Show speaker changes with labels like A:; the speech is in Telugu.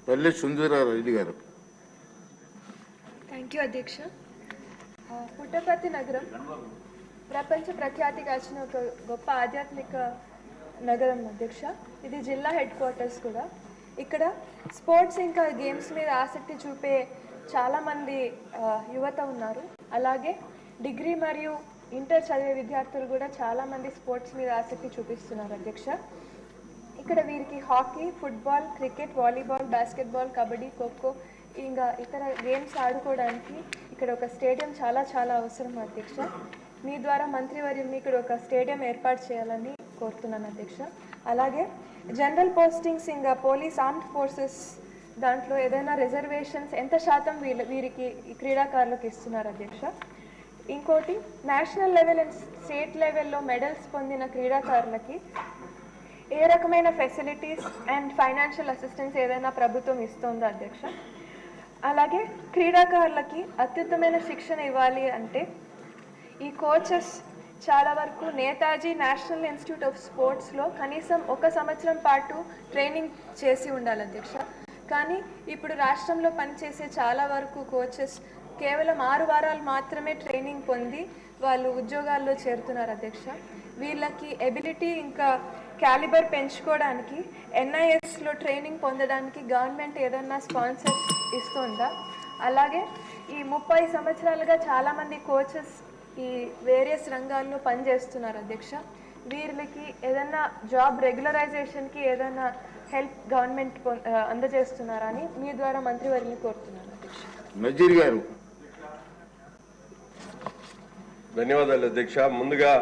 A: పల్లె సుందరారెడ్డి గారు.
B: థ్యాంక్ యూ అధ్యక్ష. పుట్టపర్తి నగరం ప్రపంచ ప్రఖ్యాతిగాంచిన ఒక గొప్ప ఆధ్యాత్మిక నగరం అధ్యక్ష. ఇది జిల్లా హెడ్ క్వార్టర్స్ కూడా. ఇక్కడ స్పోర్ట్స్ ఇంకా గేమ్స్ మీద ఆసక్తి చూపే చాలామంది యువత ఉన్నారు. అలాగే డిగ్రీ మరియు ఇంటర్ చదివే విద్యార్థులు కూడా చాలామంది స్పోర్ట్స్ మీద ఆసక్తి చూపిస్తున్నారు అధ్యక్ష. ఇక్కడ వీరికి hockey, football, cricket, volleyball, basketball, kabaddi, kho kho ఇంకా ఇతర గేమ్స్ ఆడుకోవడానికి ఇక్కడ ఒక స్టేడియం చాలా అవసరం అధ్యక్ష. మీ ద్వారా మంత్రివర్యుల్ని ఇక్కడ ఒక స్టేడియం ఏర్పాటు చేయాలని కోరుతున్నాను అధ్యక్ష. అలాగే జనరల్ పోస్టింగ్స్ ఇంకా పోలీస్ ఆర్మ్డ్ ఫోర్సెస్ దాంట్లో ఏదైనా రిజర్వేషన్స్ ఎంత శాతం వీరికి క్రీడాకారులకు ఇస్తున్నారు అధ్యక్ష. ఇంకోటి నేషనల్ లెవెల్ అండ్ స్టేట్ లెవెల్లో మెడల్స్ పొందిన క్రీడాకారులకి ఏ రకమైన ఫెసిలిటీస్ అండ్ ఫైనాన్షియల్ అసిస్టెన్స్ ఏదైనా ప్రభుత్వం ఇస్తుందా అధ్యక్ష. అలాగే క్రీడాకారులకి అత్యుత్తమైన శిక్షణ ఇవ్వాలి అంటే ఈ కోచెస్ చాలా వరకు నేతాజీ నేషనల్ ఇన్స్టిట్యూట్ ఆఫ్ స్పోర్ట్స్లో కనీసం 1 సంవత్సరం పాటు ట్రైనింగ్ చేసి ఉండాలి అధ్యక్ష. కానీ ఇప్పుడు రాష్ట్రంలో పనిచేసే చాలా వరకు కోచెస్ కేవలం 6 వారాలు మాత్రమే ట్రైనింగ్ పొంది వాళ్ళు ఉద్యోగాల్లో చేరుతున్నారు అధ్యక్ష. వీళ్ళకి ఎబిలిటీ ఇంకా క్యాలిబర్ పెంచుకోవడానికి NISలో ట్రైనింగ్ పొందడానికి గవర్నమెంట్ ఏదన్నా స్పాన్సర్ ఇస్తుందా? అలాగే ఈ 30 సంవత్సరాలుగా చాలామంది కోచెస్ ఈ వేరియస్ రంగాల్లో పనిచేస్తున్నారు అధ్యక్ష. వీళ్ళకి ఏదైనా జాబ్ రెగ్యులరైజేషన్కి ఏదైనా హెల్ప్ గవర్నమెంట్ అందజేస్తున్నారా అని మీ ద్వారా మంత్రివర్యుని కోరుతున్నాను అధ్యక్ష.
A: నజీర్ గారు.
C: ధన్యవాదాలు అధ్యక్ష. ముందుగా